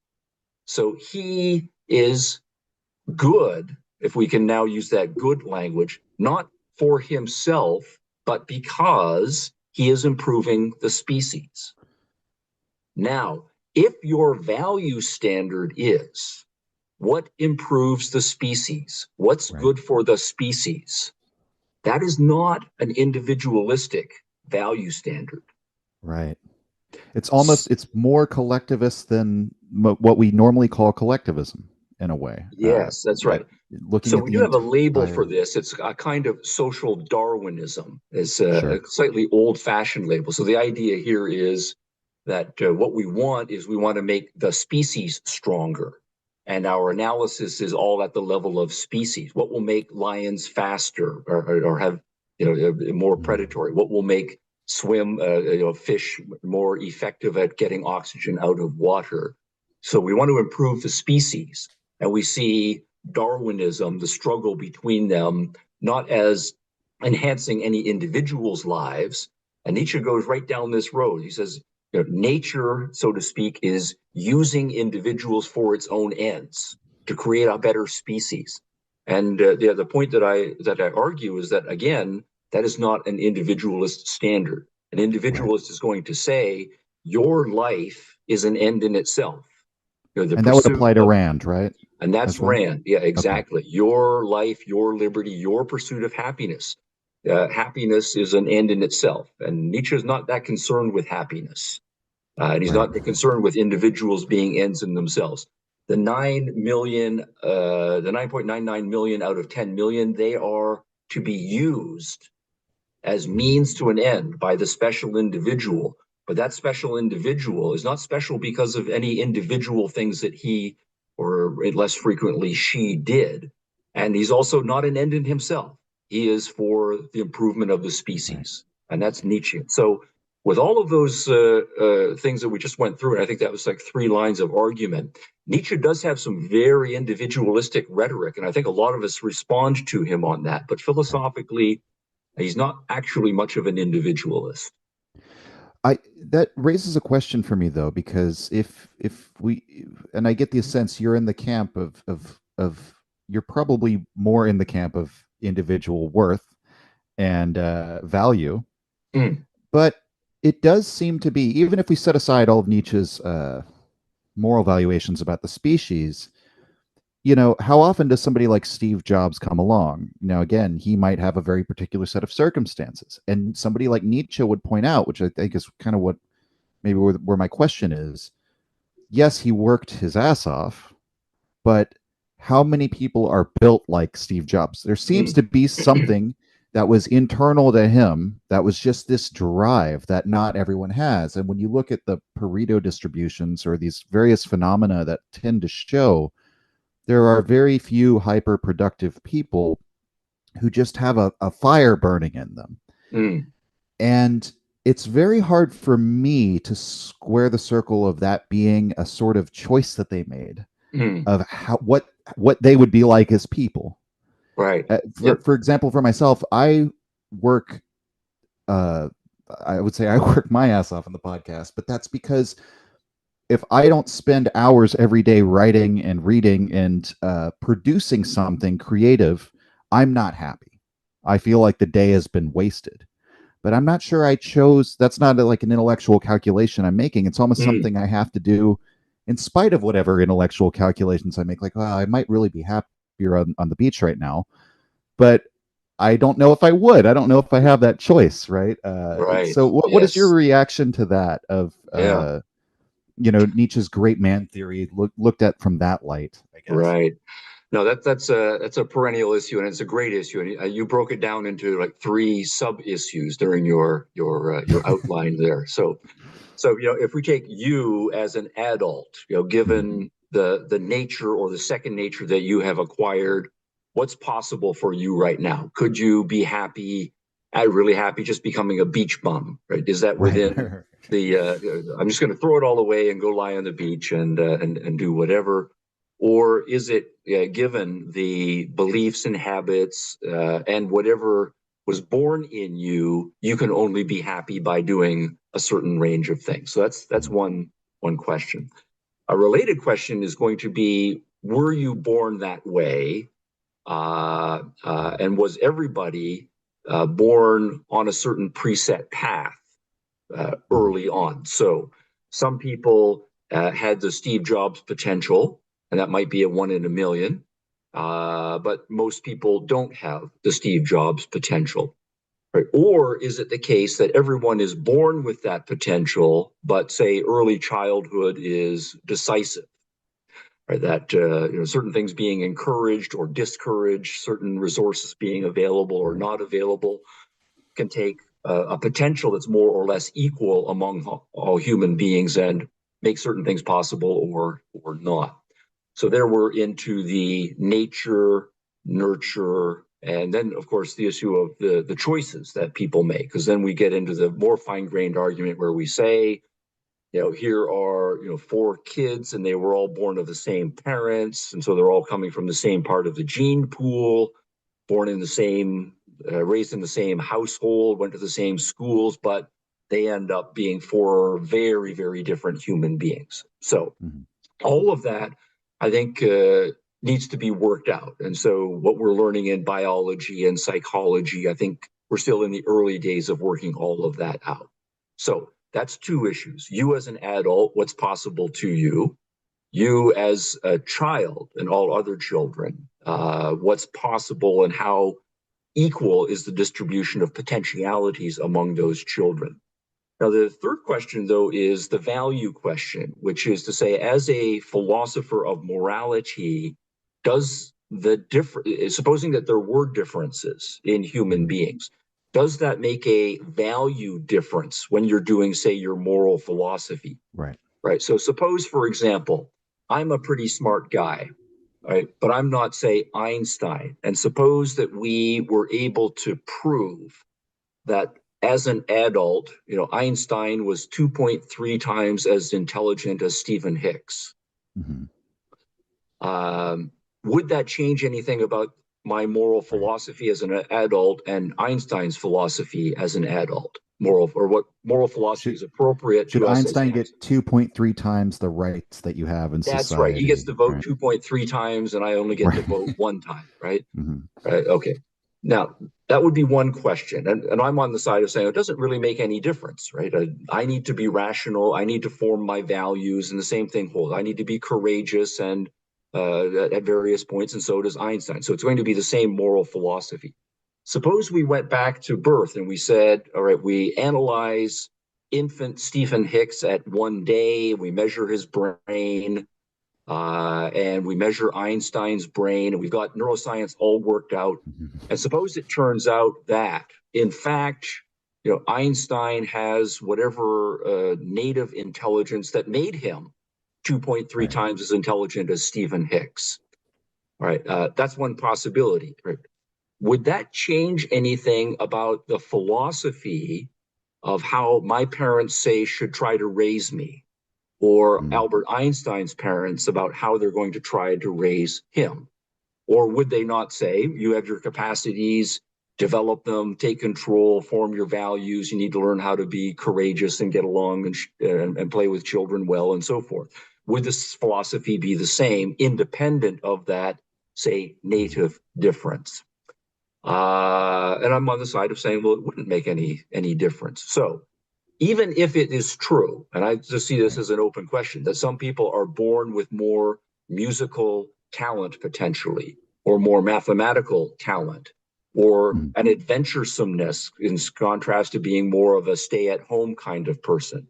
So he is good, if we can now use that good language, not for himself, but because he is improving the species. Now, if your value standard is what improves the species, what's Right. good for the species, that is not an individualistic value standard. Right. It's more collectivist than what we normally call collectivism in a way. Yes, that's That right. looking So at we the do have a label for entire, this. It's a kind of social Darwinism. It's a sure. slightly old-fashioned label. So the idea here is that what we want is we want to make the species stronger. And our analysis is all at the level of species. What will make lions faster or have more Mm. predatory? What will make fish more effective at getting oxygen out of water? So we want to improve the species. And we see Darwinism, the struggle between them, not as enhancing any individual's lives. And Nietzsche goes right down this road. He says, nature, so to speak, is using individuals for its own ends to create a better species. And the point that I argue is that, again, that is not an individualist standard. An Right. individualist is going to say your life is an end in itself. The And that would pursuit apply to of, Rand, right? and that's As well. Rand. Yeah, Okay. exactly. Your life, your liberty, your pursuit of happiness. Happiness is an end in itself. And Nietzsche is not that concerned with happiness. And he's Right. not concerned with individuals being ends in themselves. The 9.99 million out of 10 million, they are to be used as means to an end by the special individual. But that special individual is not special because of any individual things that he, or less frequently she, did. And he's also not an end in himself. He is for the improvement of the Right. species. And that's Nietzsche. So, with all of those things that we just went through, and I think that was like 3 lines of argument, Nietzsche does have some very individualistic rhetoric. And I think a lot of us respond to him on that. But Right. philosophically, he's not actually much of an individualist. I That raises a question for me though, because if we, and I get the sense you're in the camp of you're probably more in the camp of individual worth and value, Mm, but it does seem to be, even if we set aside all of Nietzsche's moral valuations about the species, how often does somebody like Steve Jobs come along? Now, again, he might have a very particular set of circumstances. And somebody like Nietzsche would point out, which I think is kind of what maybe where my question is, yes, he worked his ass off, but how many people are built like Steve Jobs? There seems mm, to be something that was internal to him that was just this drive that not everyone has. And when you look at the Pareto distributions or these various phenomena that tend to show, there are very few hyper productive people who just have a fire burning in them. mm, And it's very hard for me to square the circle of that being a sort of choice that they made mm. of how what they would be like as people. Right. For Yep. for example, for myself, work. Uh, I would say I work my ass off on the podcast, but that's because if I don't spend hours every day writing and reading and producing something creative, I'm not happy. I feel like the day has been wasted. But I'm not sure I chose. That's not like an intellectual calculation I'm making. It's almost Mm, something I have to do in spite of whatever intellectual calculations I make. Like, well, I might really be happier on the beach right now, but I don't know if I would. I don't know if I have that choice, right? right. So, what is your Yes. reaction to that? Of Yeah. Nietzsche's great man theory looked at from that light, I guess. Right. No, that's a perennial issue, and it's a great issue. And you broke it down into like 3 sub issues during your outline there. So if we take you as an adult, Mhm. given the nature or the second nature that you have acquired, what's possible for you right now? Could you be happy, really happy, just becoming a beach bum? Right? Is that Right. within the? I'm just going to throw it all away and go lie on the beach and do whatever, Or is it given the beliefs and habits and whatever was born in you, you can only be happy by doing a certain range of things? So that's one question. A related question is going to be, were you born that way? And was everybody born on a certain preset path early on? So some people had the Steve Jobs potential, and that might be a 1 in a million. But most people don't have the Steve Jobs potential. Right? Or is it the case that everyone is born with that potential, but say early childhood is decisive? Right? That certain things being encouraged or discouraged, certain resources being available or not available, can take a potential that's more or less equal among all human beings and make certain things possible or not. So there we're into the nature, nurture, and then of course the issue of the choices that people make, because then we get into the more fine-grained argument where we say, here are 4 kids and they were all born of the same parents, and so they're all coming from the same part of the gene pool, born in the same raised in the same household, went to the same schools, but they end up being 4 very, very different human beings. So all of that, I think, needs to be worked out. And so what we're learning in biology and psychology, I think we're still in the early days of working all of that out. So that's 2 issues. You as an adult, what's possible to you? You as a child and all other children, what's possible and how equal is the distribution of potentialities among those children? Now, the third question, though, is the value question, which is to say, as a philosopher of morality, does supposing that there were differences in human beings, does that make a value difference when you're doing, say, your moral philosophy? Right. So suppose, for example, I'm a pretty smart guy, right? But I'm not, say, Einstein. And suppose that we were able to prove that as an adult, Einstein was 2.3 times as intelligent as Stephen Hicks. Would that change anything about my moral philosophy as an adult and Einstein's philosophy as an adult? What moral philosophy is appropriate to us? Should Einstein get 2.3 times the rights that you have in society? That's right. He gets to vote 2.3 times, and I only get to vote 1 time, right? Right. Okay. Now, that would be one question. And I'm on the side of saying it doesn't really make any difference, right? I need to be rational. I need to form my values, and the same thing holds. I need to be courageous and at various points, and so does Einstein. So it's going to be the same moral philosophy. Suppose we went back to birth and we said, all right, we analyze infant Stephen Hicks at 1 day, we measure his brain, and we measure Einstein's brain, and we've got neuroscience all worked out. And suppose it turns out that, in fact, Einstein has whatever native intelligence that made him 2.3 times as intelligent as Stephen Hicks. All right, that's one possibility. Right? Would that change anything about the philosophy of how my parents say should try to raise me, or Albert Einstein's parents about how they're going to try to raise him? Or would they not say, you have your capacities, develop them, take control, form your values, you need to learn how to be courageous and get along and play with children well, and so forth? Would this philosophy be the same, independent of that, say, native difference? And I'm on the side of saying, well, it wouldn't make any difference. So even if it is true, and I just see this as an open question, that some people are born with more musical talent potentially, or more mathematical talent, or an adventuresomeness in contrast to being more of a stay-at-home kind of person.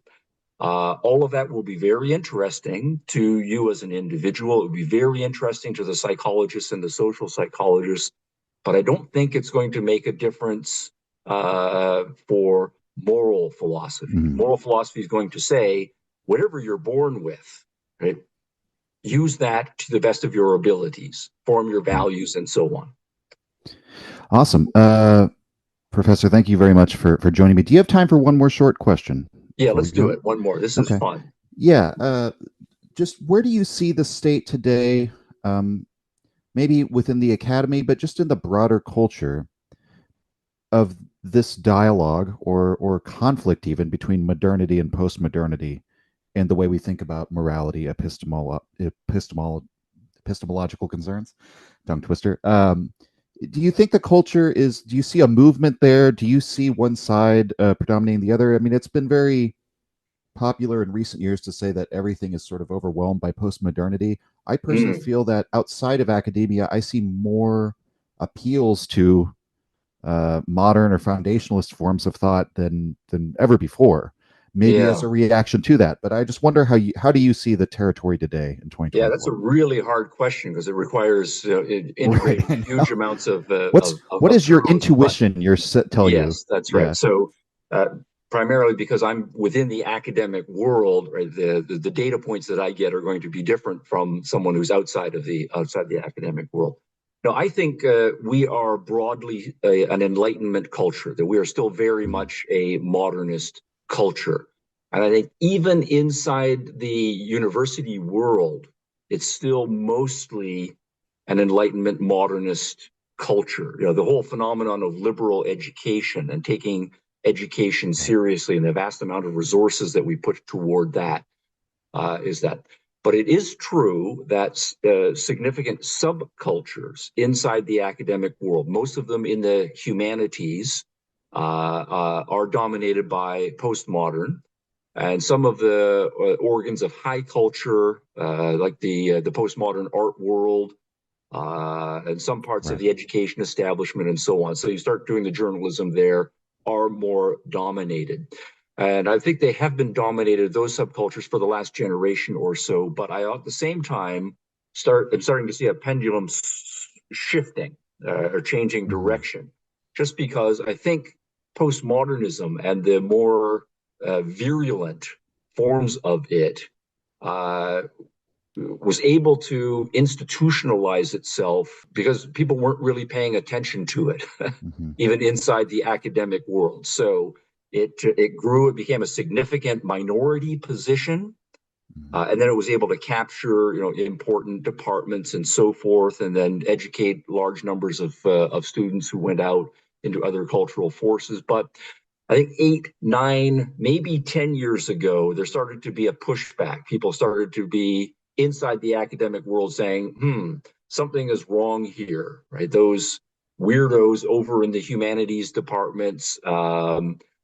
All of that will be very interesting to you as an individual. It would be very interesting to the psychologists and the social psychologists, but I don't think it's going to make a difference for moral philosophy. Moral philosophy is going to say, whatever you're born with, right, use that to the best of your abilities, form your values, and so on. Awesome. Professor, thank you very much for joining me. Do you have time for one more short question? Yeah, let's do it. One more. This is fun. Yeah. Just where do you see the state today um, maybe within the academy, but just in the broader culture of this dialogue or conflict even between modernity and postmodernity and the way we think about morality, epistemological concerns, tongue twister. Do you think the culture is, do you see a movement there? Do you see one side predominating the other? I mean, it's been very popular in recent years to say that everything is sort of overwhelmed by postmodernity. I personally Mm. feel that outside of academia, I see more appeals to modern or foundationalist forms of thought than ever before. Maybe as Yeah. a reaction to that, but I just wonder how do you see the territory today in Yeah, that's a 2024? really hard question because it requires Right, integrating I huge know. amounts of, What is your journalism. But intuition? Tell you, yes, that's right. yeah, So primarily because I'm within the academic world, right? The data points that I get are going to be different from someone who's outside the academic world. No, I think we are broadly an Enlightenment culture. That we are still very mm, much a modernist culture, and I think even inside the university world, it's still mostly an Enlightenment modernist culture. You know, the whole phenomenon of liberal education and taking education right, seriously and the vast amount of resources that we put toward that is that. But it is true that significant subcultures inside the academic world, most of them in the humanities, are dominated by postmodern. And some of the organs of high culture, like the postmodern art world, and some parts of right, the education establishment and so on. So you start doing the journalism there are more dominated. And I think they have been dominated, those subcultures, for the last generation or so. But I, at the same time, I'm starting to see a pendulum shifting or changing mm, direction, just because I think postmodernism and the more virulent forms of it uh, was able to institutionalize itself because people weren't really paying attention to it, mm-hmm, even inside the academic world. So it grew, it became a significant minority position, mm-hmm, and then it was able to capture important departments and so forth, and then educate large numbers of students who went out into other cultural forces. But I think 8, 9, maybe 10 years ago, there started to be a pushback. People started to be inside the academic world saying, something is wrong here, right? Those weirdos over in the humanities departments,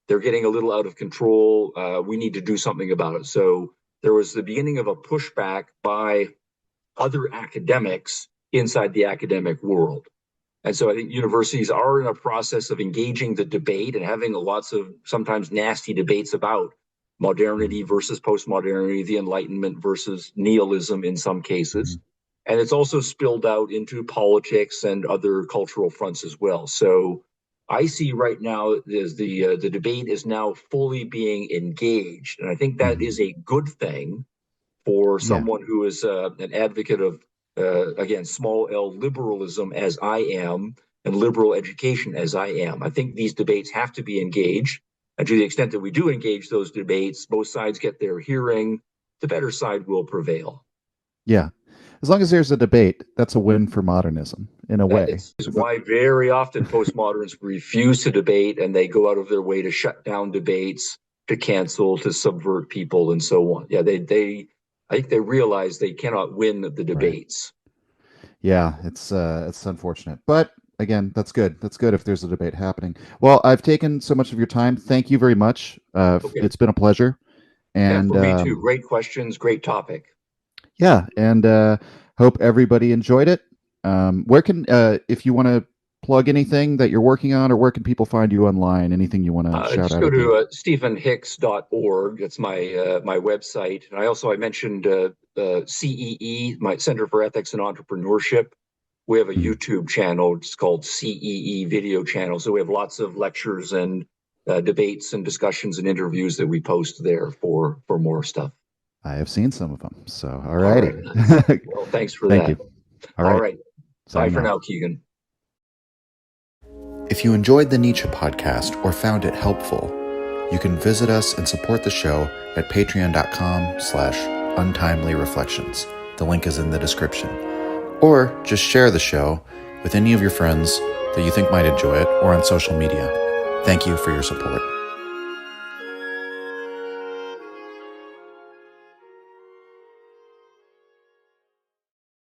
they're getting a little out of control. We need to do something about it. So there was the beginning of a pushback by other academics inside the academic world. And so I think universities are in a process of engaging the debate and having lots of sometimes nasty debates about modernity mm-hmm, versus postmodernity, the Enlightenment versus nihilism in some mm-hmm. cases. And it's also spilled out into politics and other cultural fronts as well. So I see right now is the debate is now fully being engaged, and I think that Mm-hmm. is a good thing for Yeah, someone who is an advocate of, again, small L liberalism as I am, and liberal education as I am. I think these debates have to be engaged. And to the extent that we do engage those debates, both sides get their hearing, the better side will prevail. yeah. As long as there's a debate, that's a win for modernism in a way. It's why very often postmoderns refuse to debate and they go out of their way to shut down debates, to cancel, to subvert people, and so on. Yeah, I think they realize they cannot win the Right. debates. Yeah, it's unfortunate. But again, that's good. That's good if there's a debate happening. Well, I've taken so much of your time. Thank you very much. Okay. It's been a pleasure. Yeah, And for me too. Great questions, great topic. yeah, and hope everybody enjoyed it. Where can if you want to plug anything that you're working on, or where can people find you online? Anything you want to shout Just out go at the to end? stephenhicks.org. That's my website. And I mentioned CEE, my Center for Ethics and Entrepreneurship. We have a Mhm. YouTube channel. It's called CEE Video Channel. So we have lots of lectures and debates and discussions and interviews that we post there for more stuff. I have seen some of them. So, all All righty. right, nice. Well, thanks for Thank that. you. All All right. right. Bye Signing for off. now, Keegan. If you enjoyed the Nietzsche podcast or found it helpful, you can visit us and support the show at patreon.com/untimely reflections. The link is in the description. Or just share the show with any of your friends that you think might enjoy it or on social media. Thank you for your support.